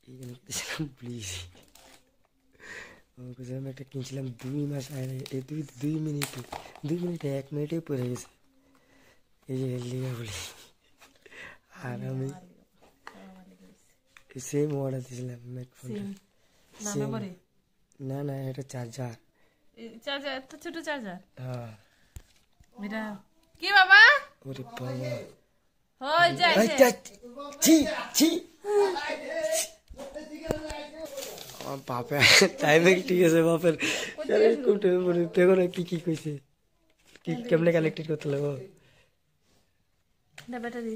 এইখানে দিয়েছিলাম প্লিজ। আমি একটা কিনছিলাম 2 মাস আগে, এই 2 মিনিটে 1 মিনিটেই পড়ে গেছে। এই যে লিগা বলি। আর আমি সেম অর্ডার দিয়েছিলাম ম্যাক ফোনটা। না না, এটা চার্জার। এত ছোট চার্জার? হ্যাঁ। এটা কি বাবা? ওরে বাবা, হই যায় ছি ছি। আমার বাপে টাইমে ঠিক আছে বাপের দেখো না কি কইছে, কি কেমনে কানেক্টেড করতে লাগবো। ব্যাটারি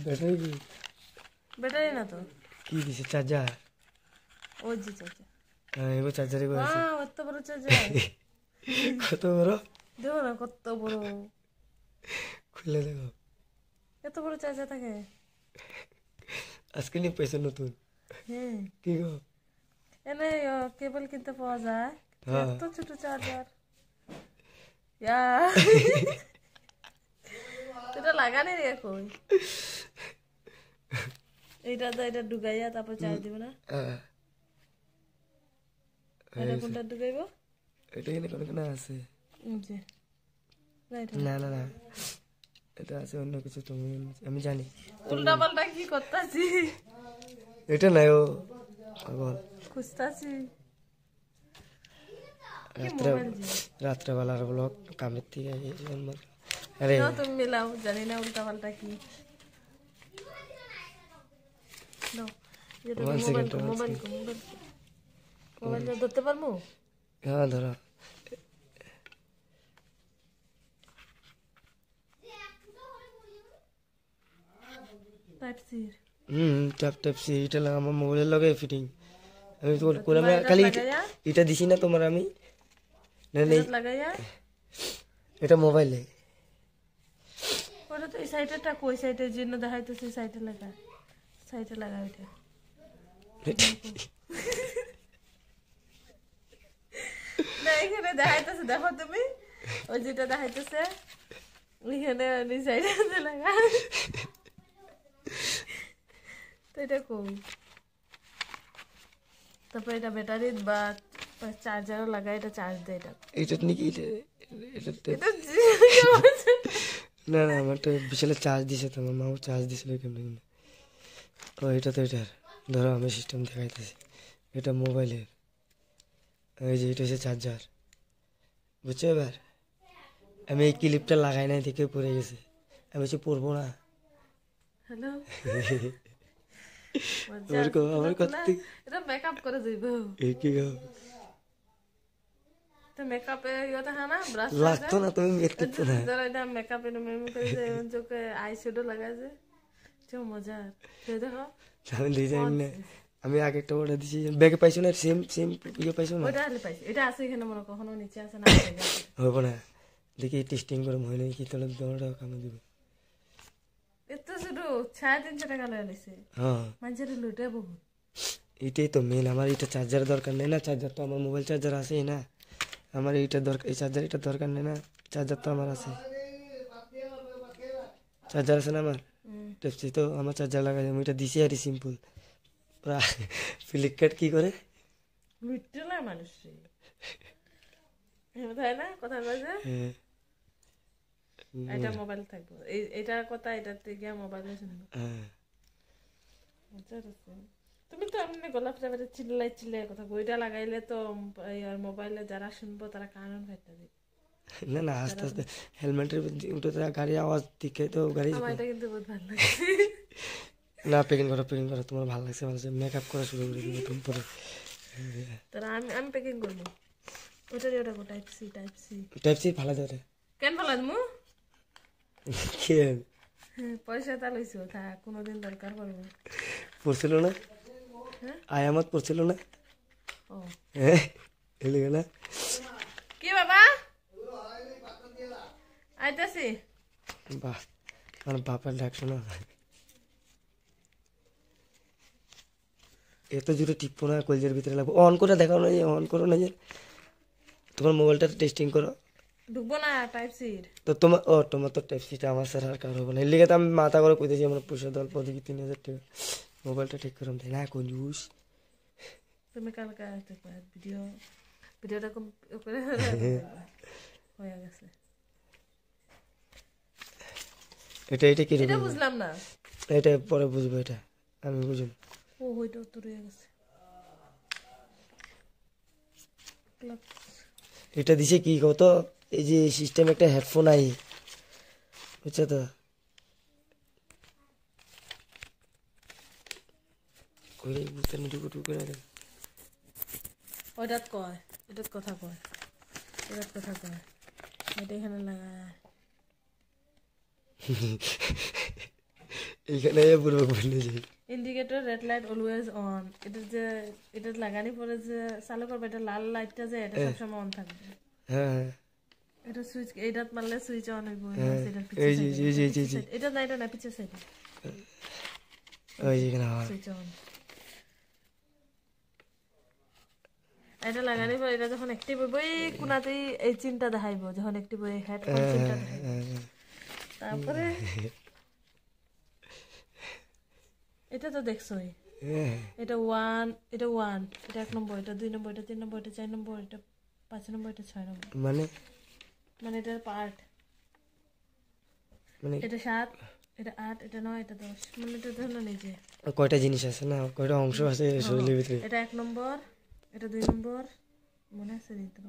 ব্যাটারি কি? ব্যাটারি না তো, কি দিছে? চার্জার। ওই যে চার্জার। হ্যাঁ, এবার চার্জারে করে আছে। কত বড় চার্জার! কত বড় দেখো না কত বড়, খুলে দেখো। এত বড় চার্জার থাকে। আজকে নিয়ে পয়সা নতুন। হ্যাঁ, কি গো? এনে কেবল কিনতে পাওয়া যায়, এত ছোট চার্জার। এটা লাগানি রে কই? এইটা তো এটা ঢুকাইয়া তারপর চার্জ দিব না? এটা কোনটা ঢুকাইবো? এটা এখানে কোন আছে? না না না, এটা আছে অন্য কিছু। তুমি আমি জানি উল্টা পাল্টা কি করতেছি। এটা নাই, ও পাগল খুঁজতাছি। রাত্রেবেলার ব্লগ কামের থেকে। আরে তুমি মিলাও, জানি না উল্টা পাল্টা কি। মোবাইল ধরতে পারবো? হ্যাঁ ধরো। টাইপ-সি এটা আমার মোবাইলের লগে ফিটিং। আমি তো করে খালি এটা দিছি না তোমার। আমি এটা মোবাইলে। ওটা তো এই সাইডেটা কই সাইডের জন্য দেখাইতেছে, সাইডে লাগা, সাইডে লাগা ওইটা। না এখানে দেখাইতেছে, দেখো তুমি ওই যেটা দেখাইতেছে ওইখানে ওই সাইডে লাগা। তো এটা কই? তারপর এটা ব্যাটারি বা চার্জারও লাগাই, এটা চার্জ দেয়। এটা নাকি? না না, আমার তো বিশাল চার্জ দিছে, তোমার মাও চার্জ দিছিল কেমন। ও এটা তো এটার ধরো, আমি সিস্টেম দেখাইতেছি। এটা মোবাইলের, এই যে এটা হচ্ছে চার্জার, বুঝছো? এবার আমি এই ক্লিপটা লাগাই নাই থেকে পড়ে গেছে। আমি হচ্ছে পড়বো না। হ্যালো, আমার কথা এটা মেকআপ করে দিব। কি গো? তো মেকআপে ইয়েটা হ্যাঁ না, ব্রাশ লাগতো না, তুমি দেখতে না। ধরো এটা মেকআপে মেমো করে যে চোখে আই শ্যাডো লাগাইছে, কি মজা। দেখো আমি ডিজাইন না, আমি আগে একটা অর্ডার দিছি, ব্যাগে পাইছো না? সেম ইয়ে পাইছো না? ওটা আলে পাইছি, এটা আছে এখানে মনে কখনো নিচে আছে না। হবে না, দেখি টেস্টিং করে মনে হয় কি তাহলে 10 টাকা কামে দিব। এত ছোট 350 টাকা লাগাইছে। হ্যাঁ, মানুষের লুটে বহু। এটাই তো মেন। আমার এটা চার্জার দরকার নেই না, চার্জার তো আমার মোবাইল চার্জার আছেই না। আমার এইটা দরকার, এই চার্জার এটা দরকার নেই না, চার্জার তো আমার আছে। চার্জার আছে না আমার টাইপ-সি, তো আমার চার্জার লাগাই আমি এটা দিছি। আর সিম্পল ফ্লিপকার্ট কি করে লুটে না মানুষ, তাই না? কথা কইছে এটা মোবাইল থাকবো, এটা কথা, এটাতে গিয়া মোবাইলে শুনবো। তুমি তো এমনি গোলাপ জামের চিল্লাই কথা ওইটা লাগাইলে তো মোবাইলে যারা শুনবো তারা কারণ ফাইটা দিবে। না না, আস্তে আস্তে হেলমেটের উঠে গাড়ি আওয়াজ দিকে তো গাড়ি। আমার এটা কিন্তু বহুত ভালো লাগছে। না, প্যাকিং করো তোমার ভালো লাগছে, মেকআপ করা শুরু করে দিবে তুমি পরে। তারা আমি প্যাকিং করবো। ওটা টাইপ-সি ভালো ধরে কেন ভালো দিমু? কেন? পয়সা তা লইছো, থাক কোনোদিন দরকার পড়বে। পড়ছিল না? আয়ামত পড়ছিল না? ও এলে না কি বাবা? আইতাছি। বাহ, আমার বাপের ডাক শোনা। এত জোরে টিপো না, কলজের ভিতরে লাগবে। অন করে দেখাও না, অন করো না, তোমার মোবাইলটা টেস্টিং করো। ঢুকবো না টাইপ-সি তো তোমার তো টাইপ-সিটা আমার স্যার আর কারো হবে না। এর লিগে তো আমি মাথা করে কইতেছি আমার পয়সা দল পদে 3000 টাকা মোবাইলটা ঠিক করুন তাই না কঞ্জুস তুমি কালকে দেখবা ভিডিওটা করে হয়ে গেছে। এটা কি এটা বুঝলাম না, এটা পরে বুঝবো, এটা আমি বুঝবো। ও হইটা উত্তর হয়ে গেছে। এটা দিছে কি কত, এই যে সিস্টেম একটা হেডফোন আই, বুঝছো তো? কইলে বুঝতে না টুকু করে দেন। ওইটাত কয়, এটাত কথা কয়, এটা এখানে লাগায়। এইখানে পুরো বলে যাই indicator red light always on, এটা লাগানি পরে যে চালু করবে, এটা লাল লাইটটা যে এটা সবসময় অন থাকবে। হ্যাঁ এটা সুইচ, এটাত মারলে সুইচ অন হইব। এই যে এটা না, এটা না, পিছের সাইডে ওই যেখানে সুইচ অন। এটা লাগানি পরে এটা যখন অ্যাক্টিভ হইব, এই কোনাতেই এই চিনটা দেখাইব, যখন অ্যাক্টিভ হয়ে হেডফোন চিনটা দেখাইব। তারপরে এটা তো দেখছোই, এটা 1, এটা 1 নম্বর, এটা 2 নম্বর, এটা 3 নম্বর, এটা 4 নম্বর, এটা 5 নম্বর, এটা 6 নম্বর, মানে এটার পার্ট, মানে এটা 7, এটা 8, এটা 9, এটা 10, মানে এটা ধরো নিজে কয়টা জিনিস আছে না, কয়টা অংশ আছে শরীরের ভিতরে। এটা 1 নম্বর, এটা 2 নম্বর, মনে আছে দিতে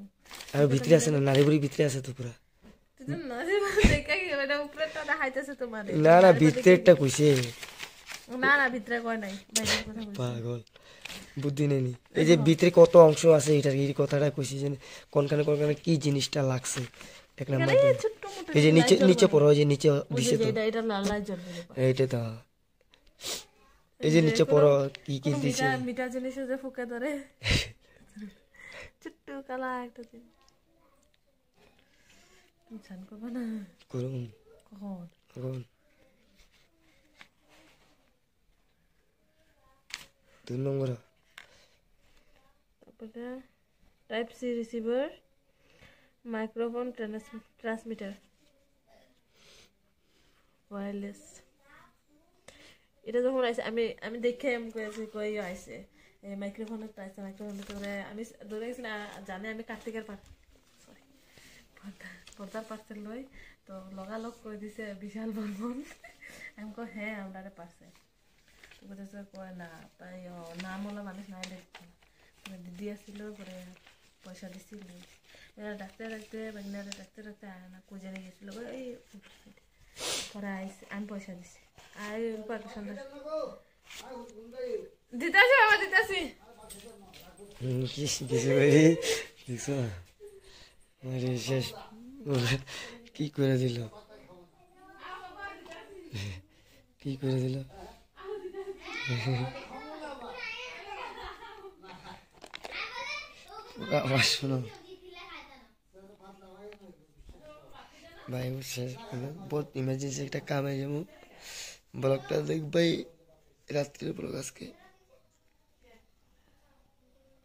আর ভিতরে আছে না, নারী বুড়ি ভিতরে আছে তো পুরা। তুই তো না যে দেখা কি এটা উপরেরটা দেখাইতেছে তোমার, না ভিতরেরটা কইছে, না ভিতরে কয় নাই, বাইরের কথা কইছে। পাগল বুদ্ধি নেই। এই যে ভিতরে কত অংশ আছে এটার এই কথাটা কইছি, যে কোনখানে কি জিনিসটা লাগছে এক নাম্বার। এই ছোট্ট মোটো এই যে নিচে পড়ো, ওই যে নিচে দিছে তো, এটা লাল লাল জ্বলবে। এইটা তো, এই যে নিচে পড়ো কি দিছে, মিঠা জিনিসে যে ফুকে ধরে ছোট্ট কালা একটা জিনিস। তুমি চান করবে না? করুন কখন? 2 নম্বর। তারপরে type C receiver, microphone transmitter, wireless. এটা যখন আইছে আমি দেখে আমি কই আইছে এই মাইক্রোফোনের আইছে, মাইক্রোফোনের করে আমি ধরে গেছি না, জানে আমি কার্তিকের পর্দার পার্সেল লই, তো লগালগ করে দিছে বিশাল বর্মন। আমি কই হ্যাঁ আমরা পারছে, তো বলতেছে কয় না, তাই নাম হলো মানুষ নাই দেখতো, দিদি আসছিল পরে পয়সা দিছিল, ডাকতে আয় না কই জানে গেছিল, এই পরে আইসি আমি পয়সা দিছি। আর সন্ধ্যা দিতাছি বাবা, দিতাছি। শেষ কি করে দিল, আবার শোনো ভাই, শেষ বহুত ইমার্জেন্সি একটা কাম আছে, যেমন ব্লগটা দেখবাই রাত্রে ব্লগ, আজকে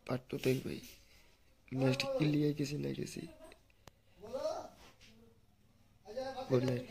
পার্ট 2 দেখবাই, নেক্সট কি লিয়ে গেছি না গেছি। Good night.